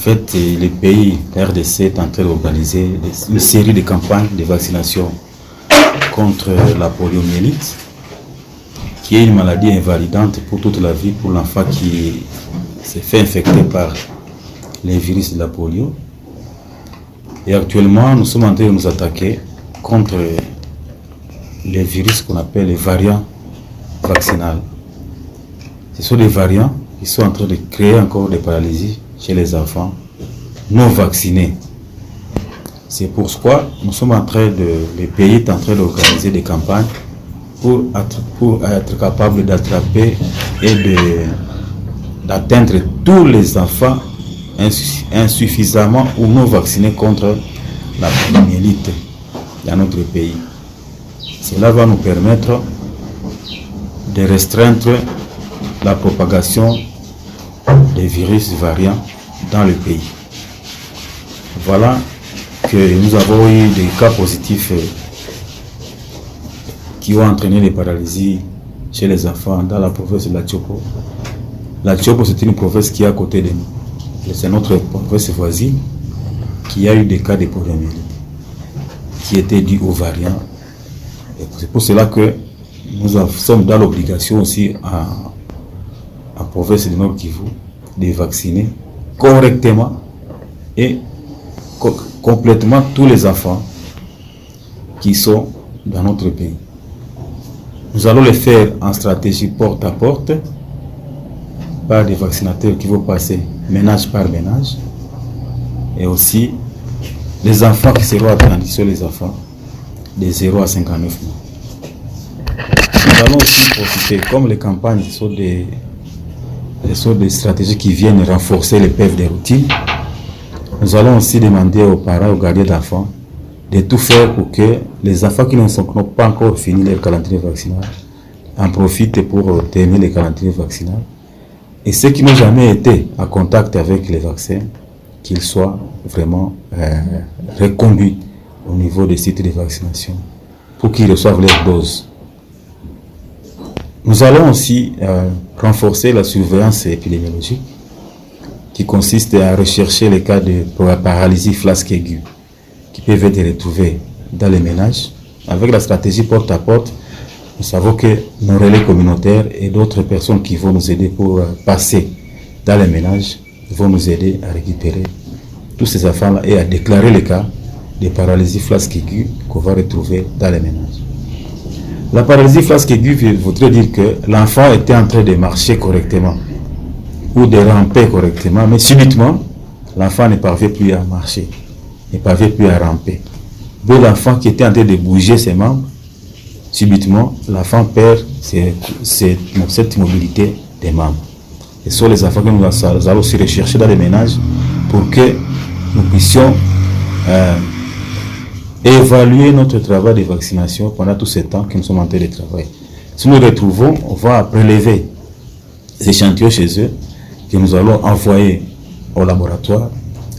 fait, le pays, la RDC, est en train d'organiser une série de campagnes de vaccination contre la poliomyélite, qui est une maladie invalidante pour toute la vie pour l'enfant qui s'est fait infecter par les virus de la polio. Et actuellement, nous sommes en train de nous attaquer contre les virus qu'on appelle les variants vaccinales. Ce sont des variants qui sont en train de créer encore des paralysies chez les enfants non vaccinés. C'est pourquoi nous sommes en train le pays est en train d'organiser des campagnes pour être capable d'attraper et d'atteindre tous les enfants insuffisamment ou non vaccinés contre la poliomyélite dans notre pays. Cela va nous permettre de restreindre la propagation des virus variants dans le pays. Voilà que nous avons eu des cas positifs qui ont entraîné des paralysies chez les enfants dans la province de la Tchopo. La Tchopo, c'est une province qui est à côté de nous. C'est notre province voisine qui a eu des cas de poliomyélite qui étaient dus aux variants. C'est pour cela que nous sommes dans l'obligation aussi en province du Nord Kivu de vacciner correctement et complètement tous les enfants qui sont dans notre pays. Nous allons le faire en stratégie porte à porte par des vaccinateurs qui vont passer ménage par ménage et aussi les enfants qui seront attendus sur les enfants de 0 à 59 mois. Nous allons aussi profiter, comme les campagnes sont des stratégies qui viennent renforcer les PEV des routines, nous allons aussi demander aux parents, aux gardiens d'enfants, de tout faire pour que les enfants qui n'ont pas encore fini leur calendrier vaccinal en profitent pour terminer le calendrier vaccinal. Et ceux qui n'ont jamais été en contact avec les vaccins, qu'ils soient vraiment reconduits au niveau des sites de vaccination pour qu'ils reçoivent leur dose. Nous allons aussi renforcer la surveillance épidémiologique qui consiste à rechercher les cas de paralysie flasque aiguë qui peuvent être retrouvés dans les ménages. Avec la stratégie porte à porte, nous savons que nos relais communautaires et d'autres personnes qui vont nous aider pour passer dans les ménages vont nous aider à récupérer tous ces enfants-là et à déclarer les cas de paralysie flasque aiguë qu'on va retrouver dans les ménages. La paralysie flasque aiguë voudrait dire que l'enfant était en train de marcher correctement ou de ramper correctement, mais subitement, l'enfant ne parvient plus à marcher, ne parvient plus à ramper. Donc l'enfant qui était en train de bouger ses membres, subitement, l'enfant perd cette mobilité des membres. Et ce sont les enfants que nous allons aussi rechercher dans les ménages pour que nous puissions évaluer notre travail de vaccination pendant tout ce temps que nous sommes en train de travailler. Si nous retrouvons, on va prélever ces échantillons chez eux que nous allons envoyer au laboratoire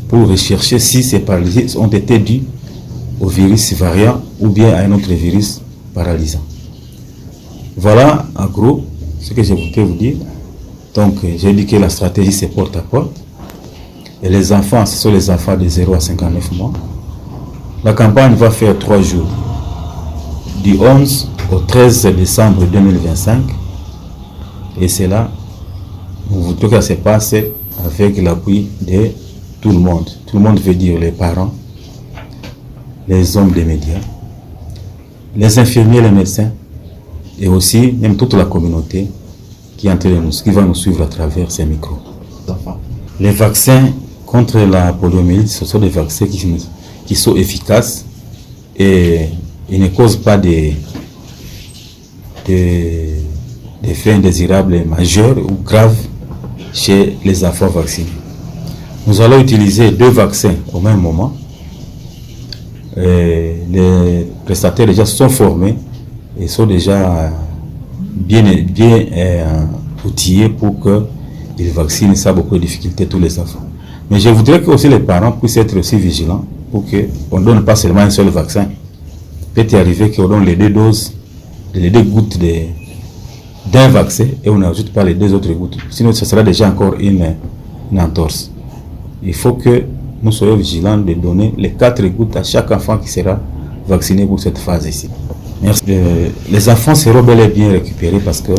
pour rechercher si ces paralysies ont été dues au virus variant ou bien à un autre virus paralysant. Voilà en gros ce que je voulais vous dire. Donc j'ai dit que la stratégie c'est porte à porte. Et les enfants, ce sont les enfants de 0 à 59 mois. La campagne va faire 3 jours, du 11 au 13 décembre 2025. Et c'est là, nous voudrions que ça se passe avec l'appui de tout le monde. Tout le monde veut dire les parents, les hommes des médias, les infirmiers, les médecins, et aussi même toute la communauté qui va nous suivre à travers ces micros. Les vaccins contre la poliomyélite, ce sont des vaccins qui sont efficaces et ils ne causent pas des faits indésirables majeurs ou graves chez les enfants vaccinés. Nous allons utiliser 2 vaccins au même moment. Les prestataires déjà sont formés et sont déjà bien outillés pour qu'ils vaccinent sans beaucoup de difficultés tous les enfants. Mais je voudrais que aussi les parents puissent être aussi vigilants pour qu'on ne donne pas seulement un seul vaccin. Il peut arriver qu'on donne les 2 doses, les 2 gouttes d'un vaccin et on n'ajoute pas les 2 autres gouttes. Sinon, ce sera déjà encore une entorse. il faut que nous soyons vigilants de donner les 4 gouttes à chaque enfant qui sera vacciné pour cette phase ici. Merci. Les enfants seront bel et bien récupérés parce que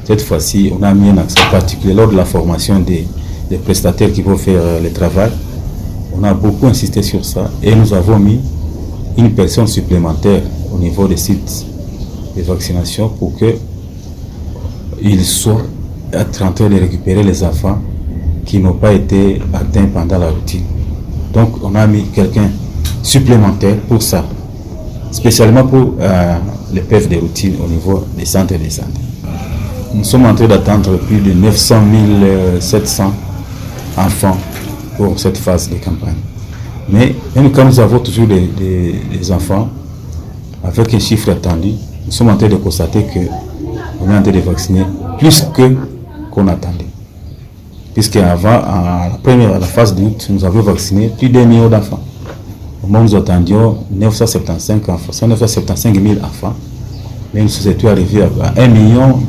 cette fois-ci, on a mis un accent particulier lors de la formation des prestataires qui vont faire le travail. On a beaucoup insisté sur ça et nous avons mis une personne supplémentaire au niveau des sites de vaccination pour qu'ils soient en train de récupérer les enfants qui n'ont pas été atteints pendant la routine. Donc on a mis quelqu'un supplémentaire pour ça, spécialement pour les PEF de routine au niveau des centres de santé. Nous sommes en train d'attendre plus de 900 700 enfants pour cette phase de campagne. Mais même quand nous avons toujours des enfants avec un chiffre attendu, nous sommes en train de constater qu'on est en train de vacciner plus qu'on attendait. Puisqu'avant, à la phase d'août, nous avions vacciné plus d'1 million d'enfants. Au moment où nous attendions 975 enfants, 975 000 enfants, mais nous étions arrivés à 1 million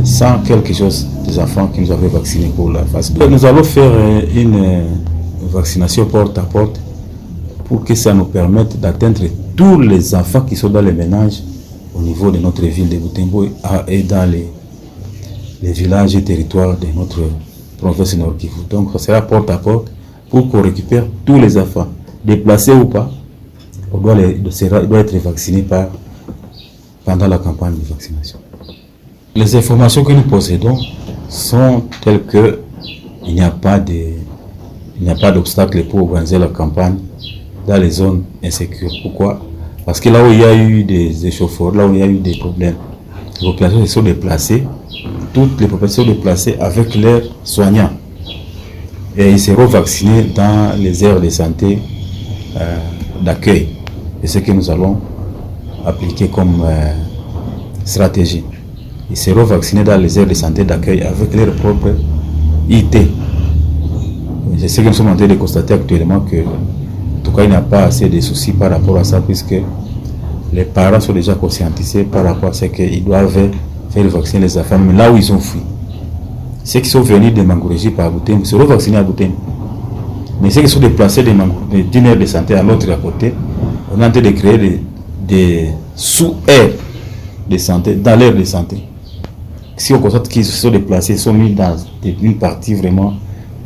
100 quelque chose des enfants qui nous avaient vaccinés pour la phase 2. Nous allons faire une vaccination porte à porte pour que ça nous permette d'atteindre tous les enfants qui sont dans les ménages au niveau de notre ville de Butembo et dans les villages et territoires de notre province Nord Kivu. Donc ça sera porte à porte pour qu'on récupère tous les enfants, déplacés ou pas. On doit être vacciné pendant la campagne de vaccination. Les informations que nous possédons sont telles que il n'y a pas d'obstacle pour organiser la campagne dans les zones insécures. Pourquoi? Parce que là où il y a eu des échauffourées, là où il y a eu des problèmes, les populations se sont déplacées, toutes les populations sont déplacées avec leurs soignants. Et ils seront vaccinés dans les aires de santé d'accueil. C'est ce que nous allons appliquer comme stratégie. Ils seront vaccinés dans les aires de santé d'accueil avec leur propre IT. C'est ce que nous sommes en train de constater actuellement, que en tout cas il n'y a pas assez de soucis par rapport à ça, puisque les parents sont déjà conscientisés par rapport à ce qu'ils doivent faire vacciner les enfants, mais là où ils ont fui. Ceux qui sont venus de Mangorégie par Butembo seront vaccinés à Butembo. Mais ceux qui sont déplacés d'une aire de santé à l'autre à côté, on est en train de créer des sous-aires de santé, dans l'aire de santé. Si on constate qu'ils se sont déplacés, ils sont mis dans une partie vraiment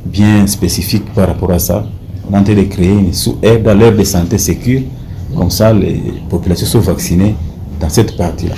bien spécifique par rapport à ça, on est en train de créer une sous-aire dans l'aire de santé sécure. Comme ça, les populations sont vaccinées dans cette partie-là.